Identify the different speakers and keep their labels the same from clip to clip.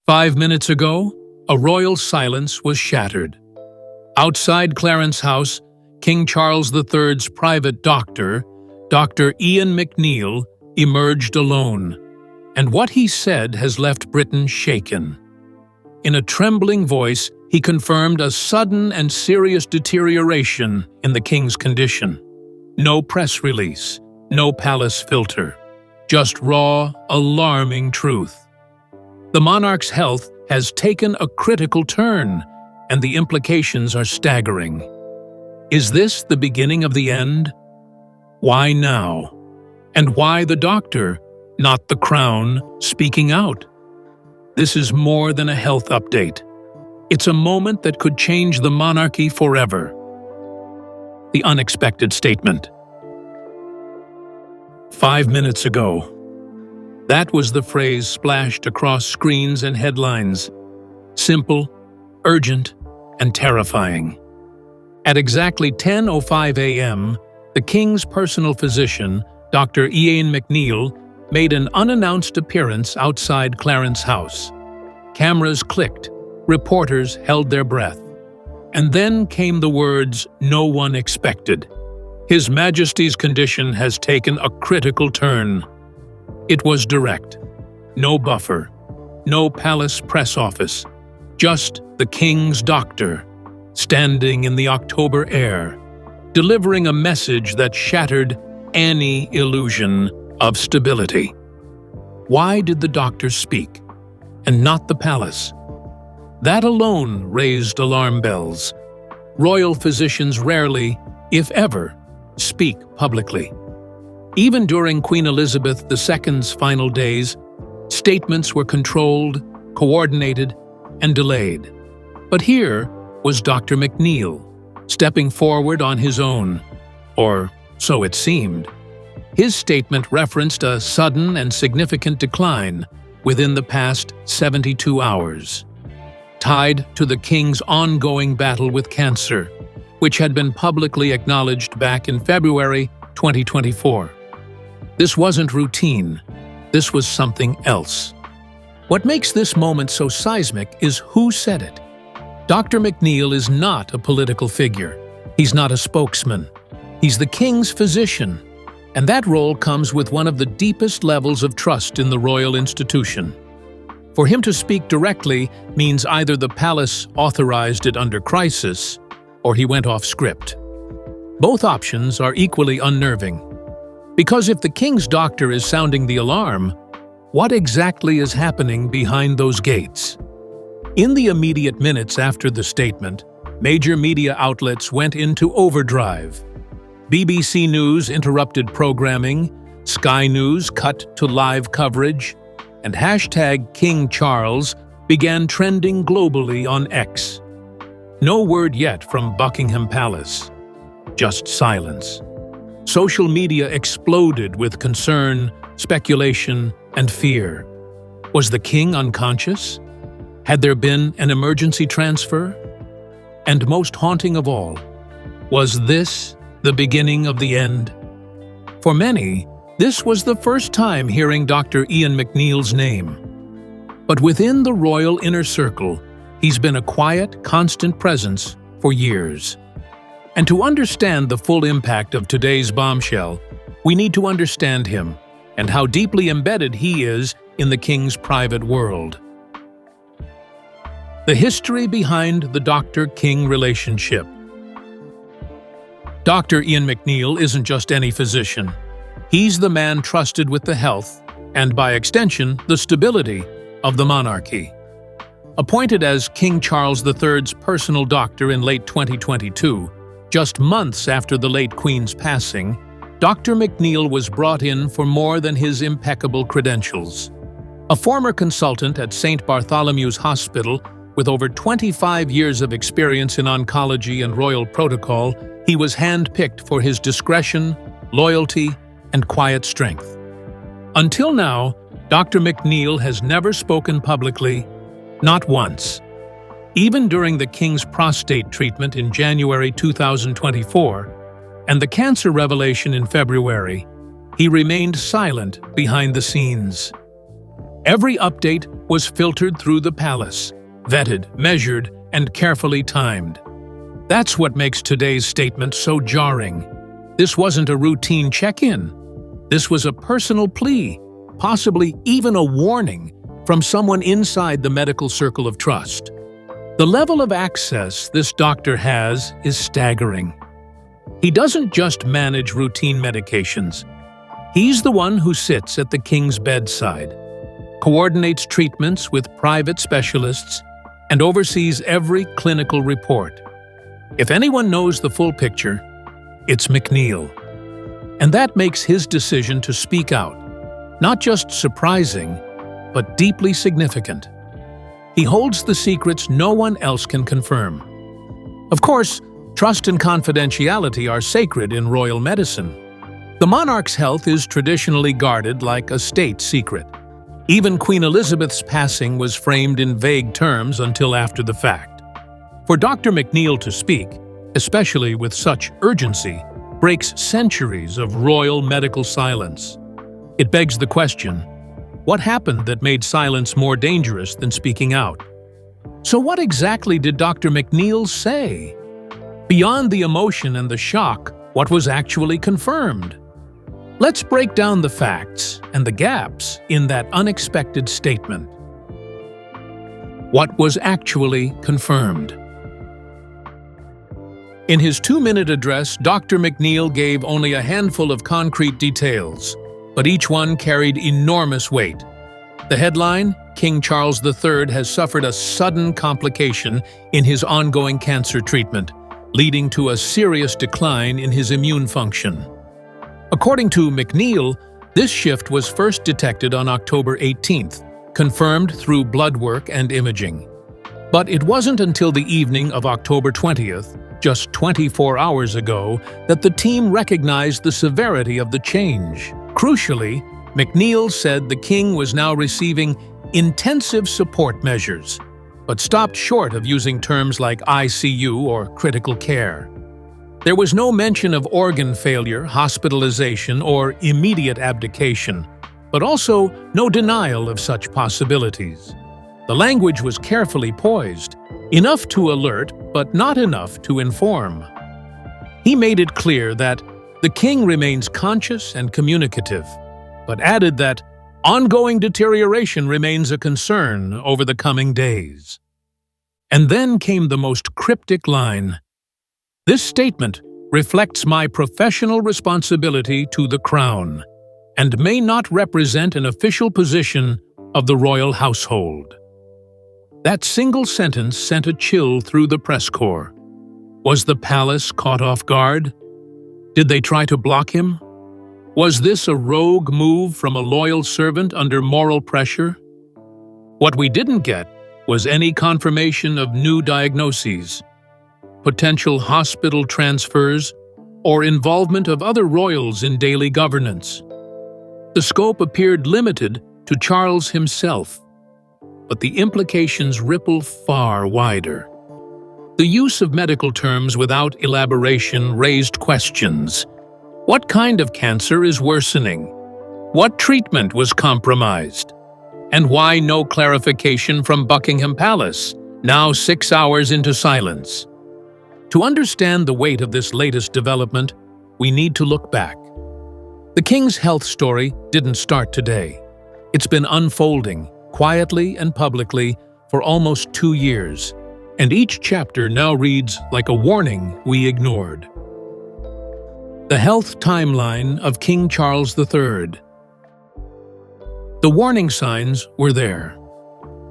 Speaker 1: 5 minutes ago, a royal silence was shattered. Outside Clarence House, King Charles III's private doctor, Dr. Ian McNeill, emerged alone, and what he said has left Britain shaken. In a trembling voice, he confirmed a sudden and serious deterioration in the king's condition. No press release, no palace filter, just raw, alarming truth. The monarch's health has taken a critical turn, and the implications are staggering. Is this the beginning of the end? Why now? And why the doctor, not the crown, speaking out? This is more than a health update. It's a moment that could change the monarchy forever. The unexpected statement. 5 minutes ago. That was the phrase splashed across screens and headlines. Simple, urgent, and terrifying. At exactly 10:05 a.m., the King's personal physician, Dr. Ian McNeill, made an unannounced appearance outside Clarence House. Cameras clicked, reporters held their breath. And then came the words no one expected. His Majesty's condition has taken a critical turn. It was direct. No buffer. No palace press office. Just the King's doctor, standing in the October air, delivering a message that shattered any illusion of stability. Why did the doctor speak, and not the palace? That alone raised alarm bells. Royal physicians rarely, if ever, speak publicly. Even during Queen Elizabeth II's final days, statements were controlled, coordinated, and delayed. But here was Dr. McNeill, stepping forward on his own, or so it seemed. His statement referenced a sudden and significant decline within the past 72 hours, tied to the King's ongoing battle with cancer, which had been publicly acknowledged back in February 2024. This wasn't routine. This was something else. What makes this moment so seismic is who said it. Dr. McNeill is not a political figure. He's not a spokesman. He's the King's physician, and that role comes with one of the deepest levels of trust in the royal institution. For him to speak directly means either the palace authorized it under crisis, or he went off script. Both options are equally unnerving. Because if the King's doctor is sounding the alarm, what exactly is happening behind those gates? In the immediate minutes after the statement, major media outlets went into overdrive. BBC News interrupted programming, Sky News cut to live coverage, and hashtag King Charles began trending globally on X. No word yet from Buckingham Palace. Just silence. Social media exploded with concern, speculation, and fear. Was the king unconscious? Had there been an emergency transfer? And most haunting of all, was this the beginning of the end? For many, this was the first time hearing Dr. Ian McNeill's name. But within the royal inner circle, he's been a quiet, constant presence for years. And to understand the full impact of today's bombshell, we need to understand him and how deeply embedded he is in the King's private world. The history behind the Doctor-King relationship. Dr. Ian McNeill isn't just any physician. He's the man trusted with the health, and by extension, the stability, of the monarchy. Appointed as King Charles III's personal doctor in late 2022, just months after the late Queen's passing, Dr. McNeill was brought in for more than his impeccable credentials. A former consultant at St. Bartholomew's Hospital with over 25 years of experience in oncology and royal protocol, he was handpicked for his discretion, loyalty, and quiet strength. Until now, Dr. McNeill has never spoken publicly, not once. Even during the King's prostate treatment in January 2024 and the cancer revelation in February, he remained silent behind the scenes. Every update was filtered through the palace, vetted, measured, and carefully timed. That's what makes today's statement so jarring. This wasn't a routine check-in. This was a personal plea, possibly even a warning, from someone inside the medical circle of trust. The level of access this doctor has is staggering. He doesn't just manage routine medications. He's the one who sits at the king's bedside, coordinates treatments with private specialists, and oversees every clinical report. If anyone knows the full picture, it's McNeil. And that makes his decision to speak out not just surprising, but deeply significant. He holds the secrets no one else can confirm. Of course, trust and confidentiality are sacred in royal medicine. The monarch's health is traditionally guarded like a state secret. Even Queen Elizabeth's passing was framed in vague terms until after the fact. For Dr. McNeil to speak, especially with such urgency, breaks centuries of royal medical silence. It begs the question, what happened that made silence more dangerous than speaking out? So what exactly did Dr. McNeil say? Beyond the emotion and the shock, what was actually confirmed? Let's break down the facts and the gaps in that unexpected statement. What was actually confirmed? In his 2-minute address, Dr. McNeil gave only a handful of concrete details, but each one carried enormous weight. The headline, King Charles III has suffered a sudden complication in his ongoing cancer treatment, leading to a serious decline in his immune function. According to McNeil, this shift was first detected on October 18th, confirmed through blood work and imaging. But it wasn't until the evening of October 20th, just 24 hours ago, that the team recognized the severity of the change. Crucially, McNeil said the king was now receiving intensive support measures, but stopped short of using terms like ICU or critical care. There was no mention of organ failure, hospitalization, or immediate abdication, but also no denial of such possibilities. The language was carefully poised, enough to alert, but not enough to inform. He made it clear that the king remains conscious and communicative, but added that ongoing deterioration remains a concern over the coming days. And then came the most cryptic line. This statement reflects my professional responsibility to the crown and may not represent an official position of the royal household. That single sentence sent a chill through the press corps. Was the palace caught off guard? Did they try to block him? Was this a rogue move from a loyal servant under moral pressure? What we didn't get was any confirmation of new diagnoses, potential hospital transfers, or involvement of other royals in daily governance. The scope appeared limited to Charles himself, but the implications ripple far wider. The use of medical terms without elaboration raised questions. What kind of cancer is worsening? What treatment was compromised? And why no clarification from Buckingham Palace, now 6 hours into silence? To understand the weight of this latest development, we need to look back. The king's health story didn't start today. It's been unfolding, quietly and publicly, for almost 2 years, and each chapter now reads like a warning we ignored. The health timeline of King Charles III. The warning signs were there.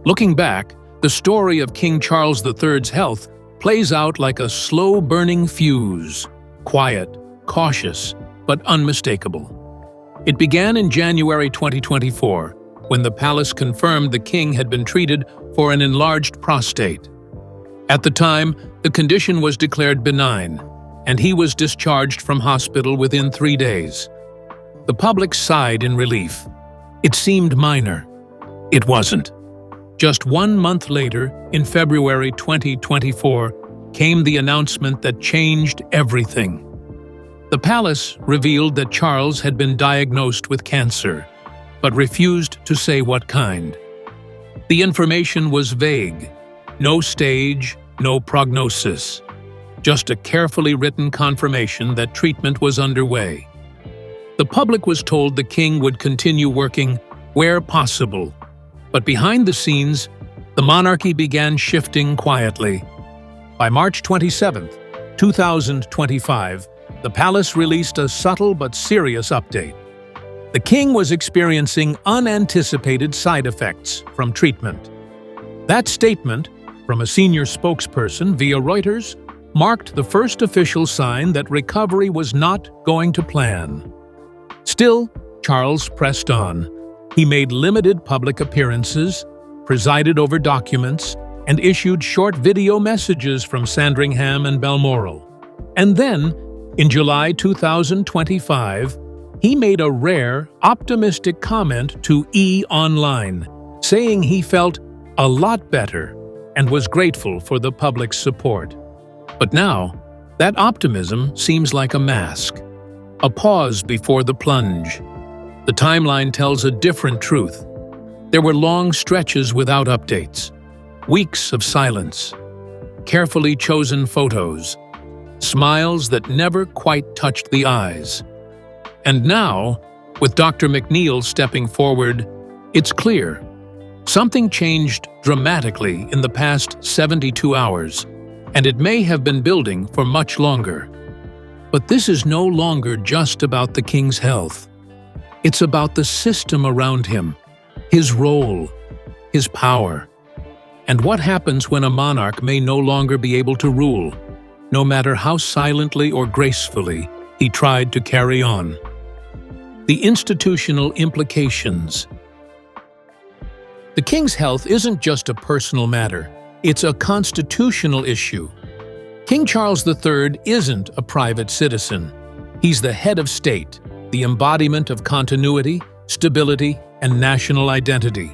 Speaker 1: Looking back, the story of King Charles III's health plays out like a slow-burning fuse, quiet, cautious, but unmistakable. It began in January 2024, when the palace confirmed the king had been treated for an enlarged prostate. At the time, the condition was declared benign, and he was discharged from hospital within 3 days. The public sighed in relief. It seemed minor. It wasn't. Just 1 month later, in February 2024, came the announcement that changed everything. The palace revealed that Charles had been diagnosed with cancer, but refused to say what kind. The information was vague. No stage, no prognosis. Just a carefully written confirmation that treatment was underway. The public was told the king would continue working where possible, but behind the scenes, the monarchy began shifting quietly. By March 27, 2025, the palace released a subtle but serious update. The king was experiencing unanticipated side effects from treatment. That statement, from a senior spokesperson via Reuters, marked the first official sign that recovery was not going to plan. Still, Charles pressed on. He made limited public appearances, presided over documents, and issued short video messages from Sandringham and Balmoral. And then, in July 2025, he made a rare, optimistic comment to E! Online, saying he felt a lot better and was grateful for the public's support. But now, that optimism seems like a mask, a pause before the plunge. The timeline tells a different truth. There were long stretches without updates, weeks of silence, carefully chosen photos, smiles that never quite touched the eyes. And now, with Dr. McNeil stepping forward, it's clear. Something changed dramatically in the past 72 hours, and it may have been building for much longer. But this is no longer just about the king's health. It's about the system around him, his role, his power, and what happens when a monarch may no longer be able to rule, no matter how silently or gracefully he tried to carry on. The institutional implications. The king's health isn't just a personal matter, it's a constitutional issue. King Charles III isn't a private citizen. He's the head of state, the embodiment of continuity, stability, and national identity.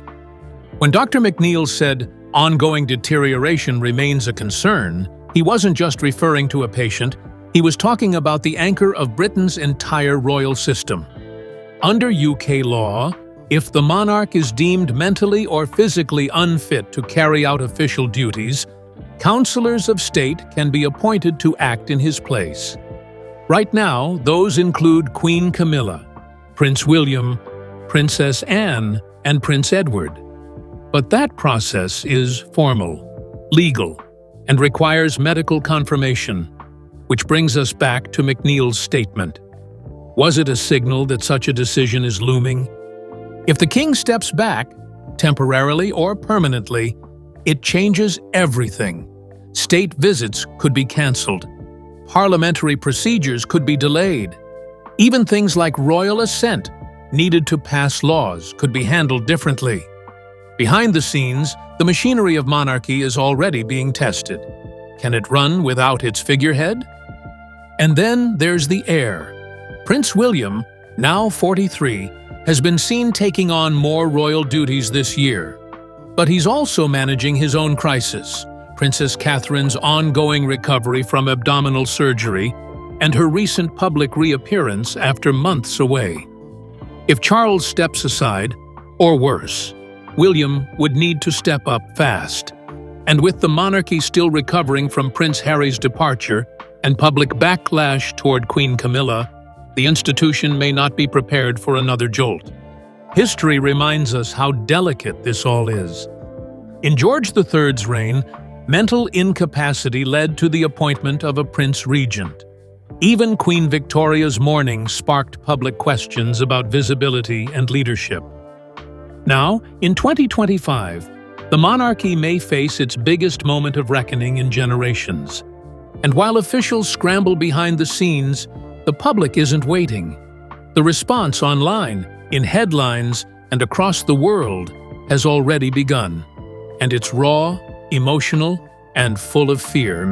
Speaker 1: When Dr. McNeil said, "Ongoing deterioration remains a concern," he wasn't just referring to a patient, he was talking about the anchor of Britain's entire royal system. Under UK law, if the monarch is deemed mentally or physically unfit to carry out official duties, councillors of state can be appointed to act in his place. Right now, those include Queen Camilla, Prince William, Princess Anne, and Prince Edward. But that process is formal, legal, and requires medical confirmation, which brings us back to McNeil's statement. Was it a signal that such a decision is looming? If the king steps back, temporarily or permanently, it changes everything. State visits could be cancelled. Parliamentary procedures could be delayed. Even things like royal assent needed to pass laws could be handled differently. Behind the scenes, the machinery of monarchy is already being tested. Can it run without its figurehead? And then there's the heir. Prince William, now 43, has been seen taking on more royal duties this year. But he's also managing his own crisis, Princess Catherine's ongoing recovery from abdominal surgery and her recent public reappearance after months away. If Charles steps aside, or worse, William would need to step up fast. And with the monarchy still recovering from Prince Harry's departure and public backlash toward Queen Camilla, the institution may not be prepared for another jolt. History reminds us how delicate this all is. In George III's reign, mental incapacity led to the appointment of a prince regent. Even Queen Victoria's mourning sparked public questions about visibility and leadership. Now, in 2025, the monarchy may face its biggest moment of reckoning in generations. And while officials scramble behind the scenes, the public isn't waiting. The response online, in headlines, and across the world has already begun. And it's raw, emotional, and full of fear.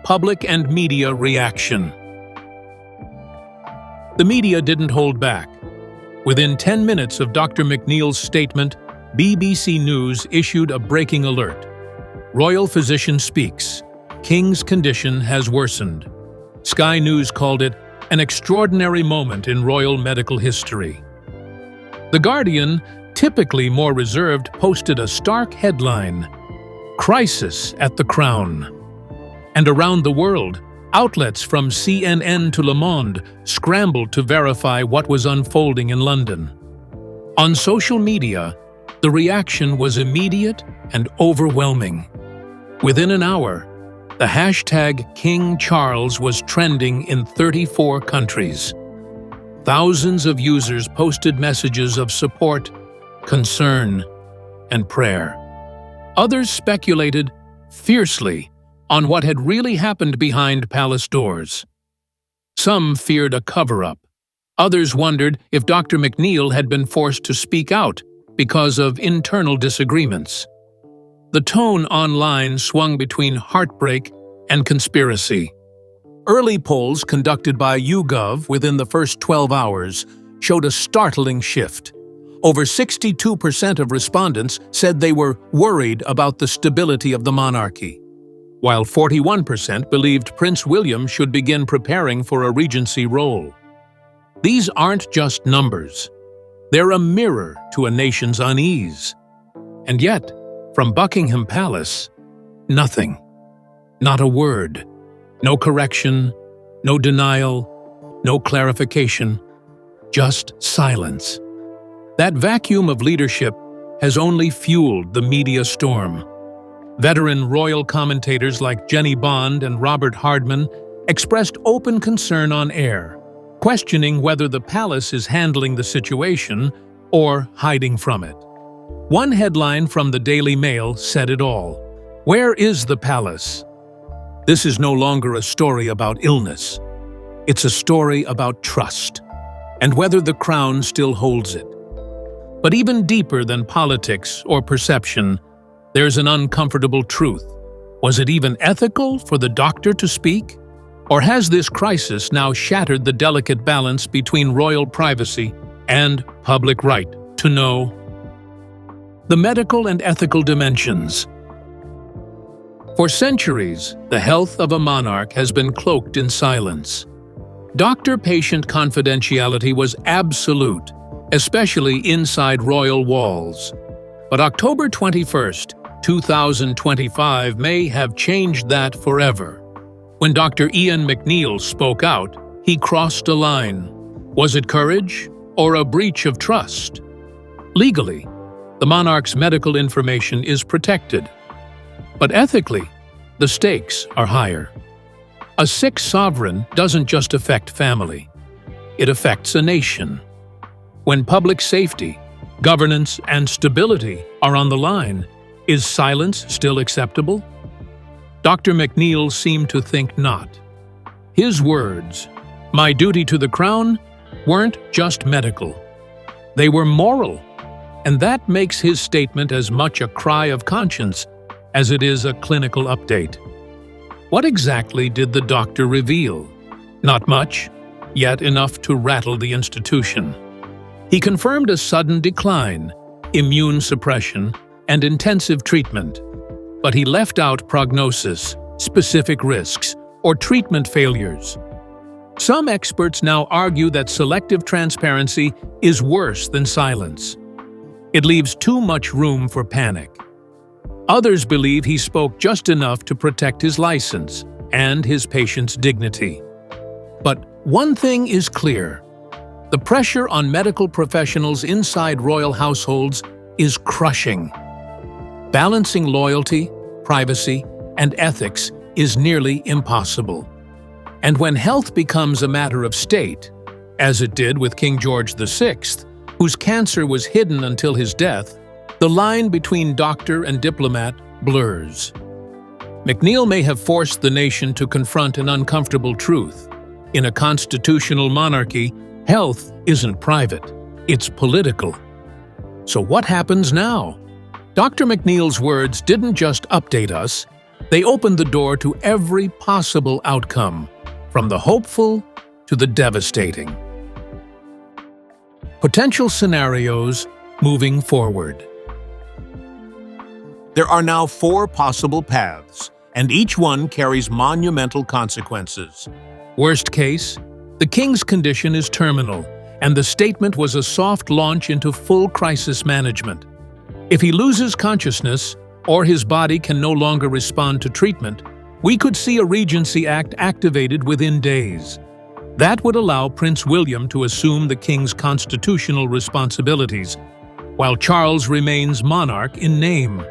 Speaker 1: Public and media reaction. The media didn't hold back. Within 10 minutes of Dr. McNeil's statement, BBC News issued a breaking alert. Royal physician speaks. King's condition has worsened. Sky News called it an extraordinary moment in royal medical history. The Guardian, typically more reserved, posted a stark headline: "Crisis at the Crown." And around the world, outlets from CNN to Le Monde scrambled to verify what was unfolding in London. On social media, the reaction was immediate and overwhelming. Within an hour, the hashtag King Charles was trending in 34 countries. Thousands of users posted messages of support, concern, and prayer. Others speculated fiercely on what had really happened behind palace doors. Some feared a cover-up. Others wondered if Dr. McNeil had been forced to speak out because of internal disagreements. The tone online swung between heartbreak and conspiracy. Early polls conducted by YouGov within the first 12 hours showed a startling shift. Over 62% of respondents said they were worried about the stability of the monarchy, while 41% believed Prince William should begin preparing for a regency role. These aren't just numbers. They're a mirror to a nation's unease. And yet, from Buckingham Palace, nothing. Not a word. No correction, no denial, no clarification. Just silence. That vacuum of leadership has only fueled the media storm. Veteran royal commentators like Jenny Bond and Robert Hardman expressed open concern on air, questioning whether the palace is handling the situation or hiding from it. One headline from the Daily Mail said it all: "Where is the palace?" This is no longer a story about illness. It's a story about trust, and whether the crown still holds it. But even deeper than politics or perception, there's an uncomfortable truth. Was it even ethical for the doctor to speak? Or has this crisis now shattered the delicate balance between royal privacy and public right to know? The medical and ethical dimensions. For centuries, the health of a monarch has been cloaked in silence. Doctor-patient confidentiality was absolute, especially inside royal walls. But October 21st, 2025 may have changed that forever. When Dr. Ian McNeil spoke out, he crossed a line. Was it courage or a breach of trust? Legally, the monarch's medical information is protected. But ethically, the stakes are higher. A sick sovereign doesn't just affect family. It affects a nation. When public safety, governance, and stability are on the line, is silence still acceptable? Dr. McNeil seemed to think not. His words, "My duty to the crown," weren't just medical. They were moral, and that makes his statement as much a cry of conscience as it is a clinical update. What exactly did the doctor reveal? Not much, yet enough to rattle the institution. He confirmed a sudden decline, immune suppression, and intensive treatment. But he left out prognosis, specific risks, or treatment failures. Some experts now argue that selective transparency is worse than silence. It leaves too much room for panic. Others believe he spoke just enough to protect his license and his patient's dignity. But one thing is clear: the pressure on medical professionals inside royal households is crushing. Balancing loyalty, privacy, and ethics is nearly impossible. And when health becomes a matter of state, as it did with King George VI, whose cancer was hidden until his death, the line between doctor and diplomat blurs. McNeil may have forced the nation to confront an uncomfortable truth. In a constitutional monarchy, health isn't private, it's political. So what happens now? Dr. McNeil's words didn't just update us, they opened the door to every possible outcome, from the hopeful to the devastating. Potential scenarios moving forward. There are now 4 possible paths, and each one carries monumental consequences. Worst case, the king's condition is terminal, and the statement was a soft launch into full crisis management. If he loses consciousness, or his body can no longer respond to treatment, we could see a Regency Act activated within days. That would allow Prince William to assume the king's constitutional responsibilities, while Charles remains monarch in name.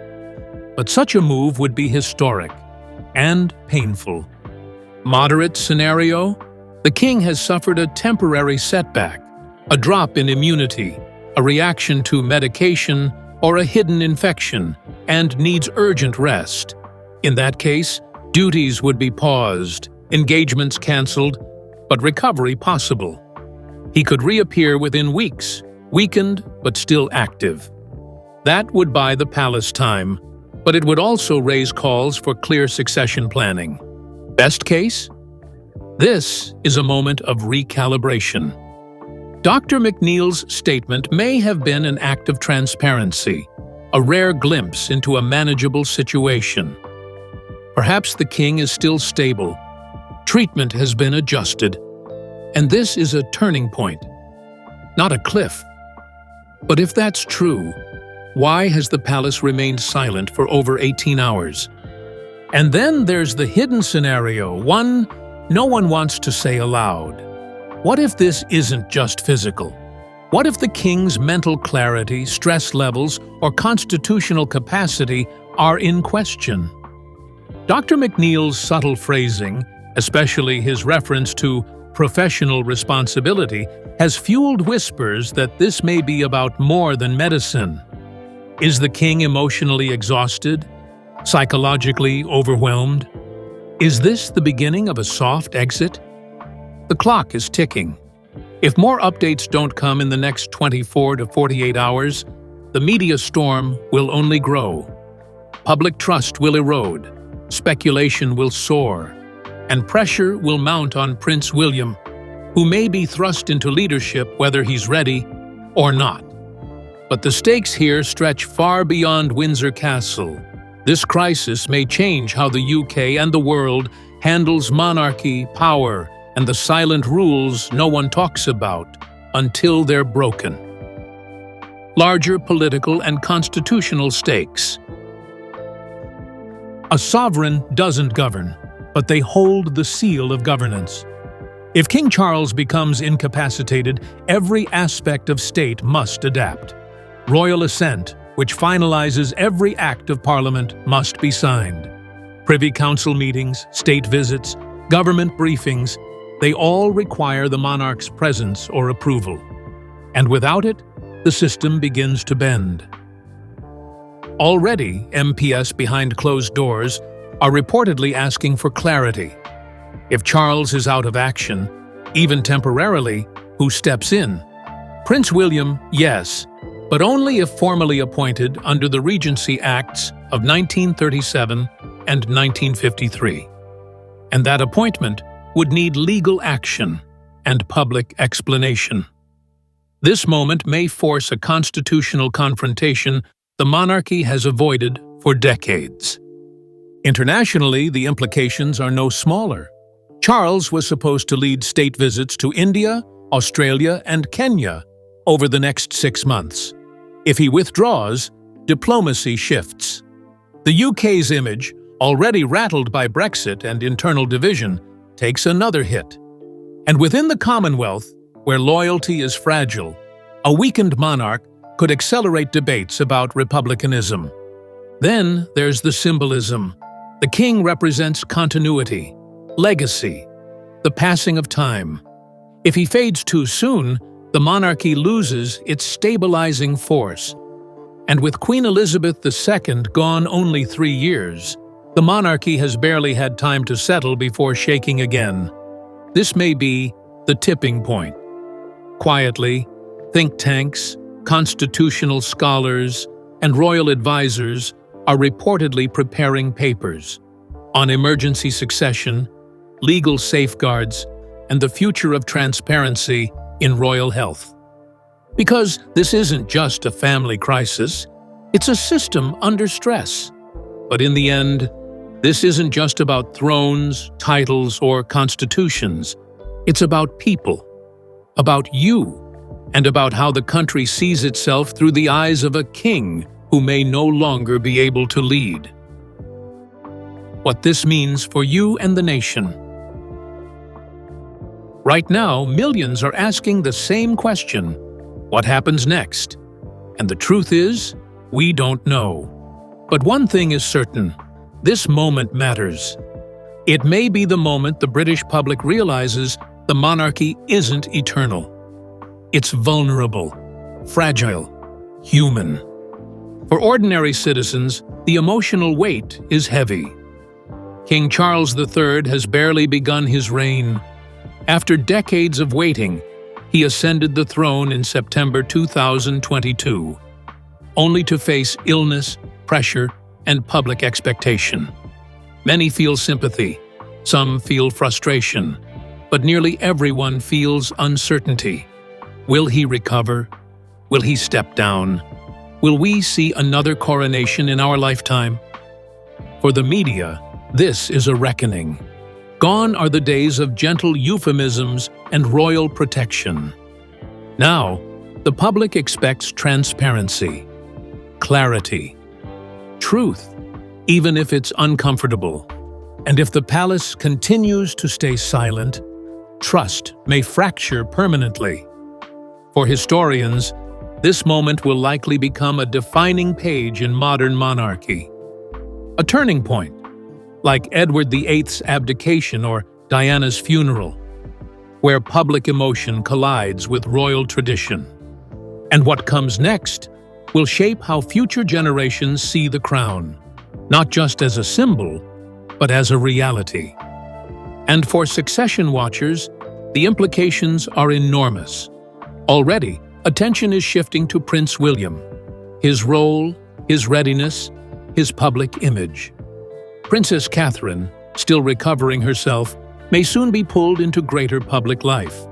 Speaker 1: But such a move would be historic and painful. Moderate scenario: the king has suffered a temporary setback, a drop in immunity, a reaction to medication, or a hidden infection, and needs urgent rest. In that case, duties would be paused, engagements cancelled, but recovery possible. He could reappear within weeks, weakened but still active. That would buy the palace time, but it would also raise calls for clear succession planning. Best case? This is a moment of recalibration. Dr. McNeil's statement may have been an act of transparency, a rare glimpse into a manageable situation. Perhaps the king is still stable, treatment has been adjusted, and this is a turning point, not a cliff. But if that's true, why has the palace remained silent for over 18 hours? And then there's the hidden scenario, one no one wants to say aloud. What if this isn't just physical? What if the king's mental clarity, stress levels, or constitutional capacity are in question? Dr. McNeil's subtle phrasing, especially his reference to professional responsibility, has fueled whispers that this may be about more than medicine. Is the king emotionally exhausted? Psychologically overwhelmed? Is this the beginning of a soft exit? The clock is ticking. If more updates don't come in the next 24 to 48 hours, the media storm will only grow. Public trust will erode, speculation will soar, and pressure will mount on Prince William, who may be thrust into leadership whether he's ready or not. But the stakes here stretch far beyond Windsor Castle. This crisis may change how the UK and the world handles monarchy, power, and the silent rules no one talks about until they're broken. Larger political and constitutional stakes. A sovereign doesn't govern, but they hold the seal of governance. If King Charles becomes incapacitated, every aspect of state must adapt. Royal assent, which finalizes every act of Parliament, must be signed. Privy Council meetings, state visits, government briefings, they all require the monarch's presence or approval. And without it, the system begins to bend. Already, MPs behind closed doors are reportedly asking for clarity. If Charles is out of action, even temporarily, who steps in? Prince William, yes, but only if formally appointed under the Regency Acts of 1937 and 1953. And that appointment would need legal action and public explanation. This moment may force a constitutional confrontation the monarchy has avoided for decades. Internationally, the implications are no smaller. Charles was supposed to lead state visits to India, Australia, and Kenya over the next 6 months. If he withdraws, diplomacy shifts. The UK's image, already rattled by Brexit and internal division, takes another hit. And within the Commonwealth, where loyalty is fragile, a weakened monarch could accelerate debates about republicanism. Then there's the symbolism. The king represents continuity, legacy, the passing of time. If he fades too soon, the monarchy loses its stabilizing force. And with Queen Elizabeth II gone only 3 years, the monarchy has barely had time to settle before shaking again. This may be the tipping point. Quietly, think tanks, constitutional scholars, and royal advisors are reportedly preparing papers on emergency succession, legal safeguards, and the future of transparency in royal health. Because this isn't just a family crisis, it's a system under stress. But in the end, this isn't just about thrones, titles, or constitutions. It's about people, about you, and about how the country sees itself through the eyes of a king who may no longer be able to lead. What this means for you and the nation. Right now, millions are asking the same question: what happens next? And the truth is, we don't know. But one thing is certain: this moment matters. It may be the moment the British public realizes the monarchy isn't eternal. It's vulnerable, fragile, human. For ordinary citizens, the emotional weight is heavy. King Charles III has barely begun his reign. After decades of waiting, he ascended the throne in September 2022, only to face illness, pressure, and public expectation. Many feel sympathy, some feel frustration, but nearly everyone feels uncertainty. Will he recover? Will he step down? Will we see another coronation in our lifetime? For the media, this is a reckoning. Gone are the days of gentle euphemisms and royal protection. Now, the public expects transparency, clarity, truth, even if it's uncomfortable. And if the palace continues to stay silent, trust may fracture permanently. For historians, this moment will likely become a defining page in modern monarchy. A turning point, like Edward VIII's abdication or Diana's funeral, where public emotion collides with royal tradition. And what comes next will shape how future generations see the crown, not just as a symbol, but as a reality. And for succession watchers, the implications are enormous. Already, attention is shifting to Prince William, his role, his readiness, his public image. Princess Catherine, still recovering herself, may soon be pulled into greater public life.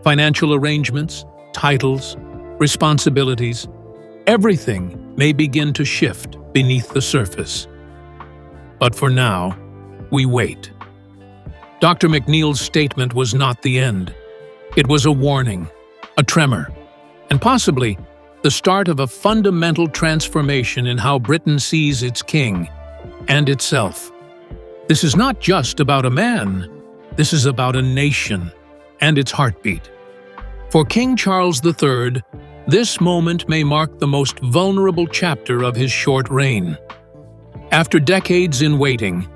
Speaker 1: Financial arrangements, titles, responsibilities, everything may begin to shift beneath the surface. But for now, we wait. Dr. McNeil's statement was not the end. It was a warning, a tremor, and possibly the start of a fundamental transformation in how Britain sees its king and itself. This is not just about a man. This is about a nation and its heartbeat. For King Charles III, this moment may mark the most vulnerable chapter of his short reign. After decades in waiting,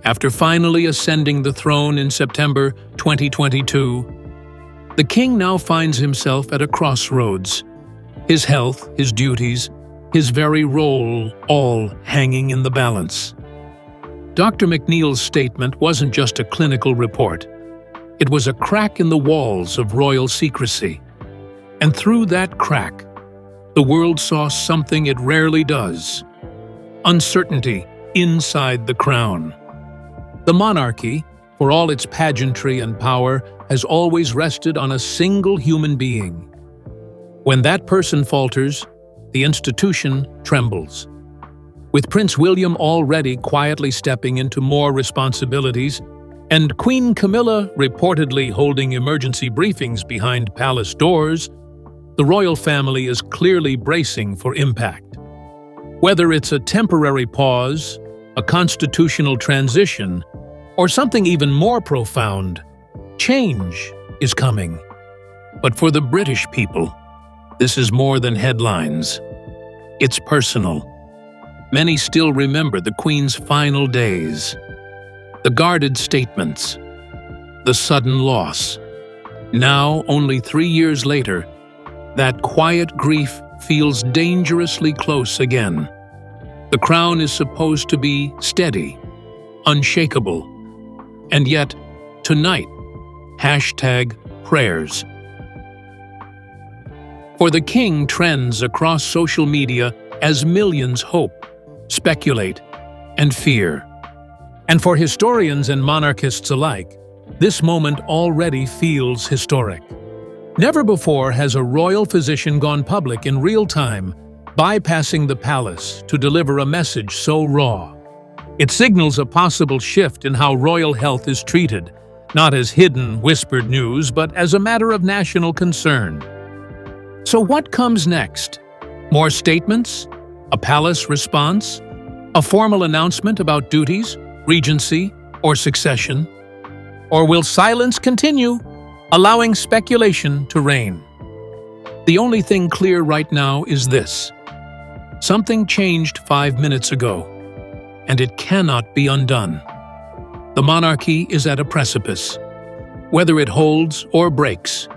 Speaker 1: after finally ascending the throne in September 2022, the king now finds himself at a crossroads. His health, his duties, his very role, all hanging in the balance. Dr. McNeil's statement wasn't just a clinical report. It was a crack in the walls of royal secrecy. And through that crack, the world saw something it rarely does: uncertainty inside the crown. The monarchy, for all its pageantry and power, has always rested on a single human being. When that person falters, the institution trembles. With Prince William already quietly stepping into more responsibilities, and Queen Camilla reportedly holding emergency briefings behind palace doors, the royal family is clearly bracing for impact. Whether it's a temporary pause, a constitutional transition, or something even more profound, change is coming. But for the British people, this is more than headlines. It's personal. Many still remember the Queen's final days, the guarded statements, the sudden loss. Now, only 3 years later, that quiet grief feels dangerously close again. The crown is supposed to be steady, unshakable. And yet, tonight, #prayers. For the king trends across social media as millions hope, speculate, and fear. And for historians and monarchists alike, this moment already feels historic. Never before has a royal physician gone public in real time, bypassing the palace to deliver a message so raw. It signals a possible shift in how royal health is treated, not as hidden, whispered news, but as a matter of national concern. So what comes next? More statements? A palace response? A formal announcement about duties, regency, or succession? Or will silence continue, allowing speculation to reign? The only thing clear right now is this. Something changed 5 minutes ago, and it cannot be undone. The monarchy is at a precipice. Whether it holds or breaks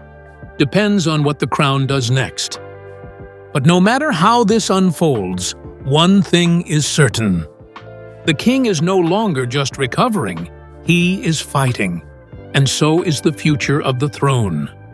Speaker 1: depends on what the crown does next. But no matter how this unfolds, one thing is certain. The king is no longer just recovering, he is fighting, and so is the future of the throne.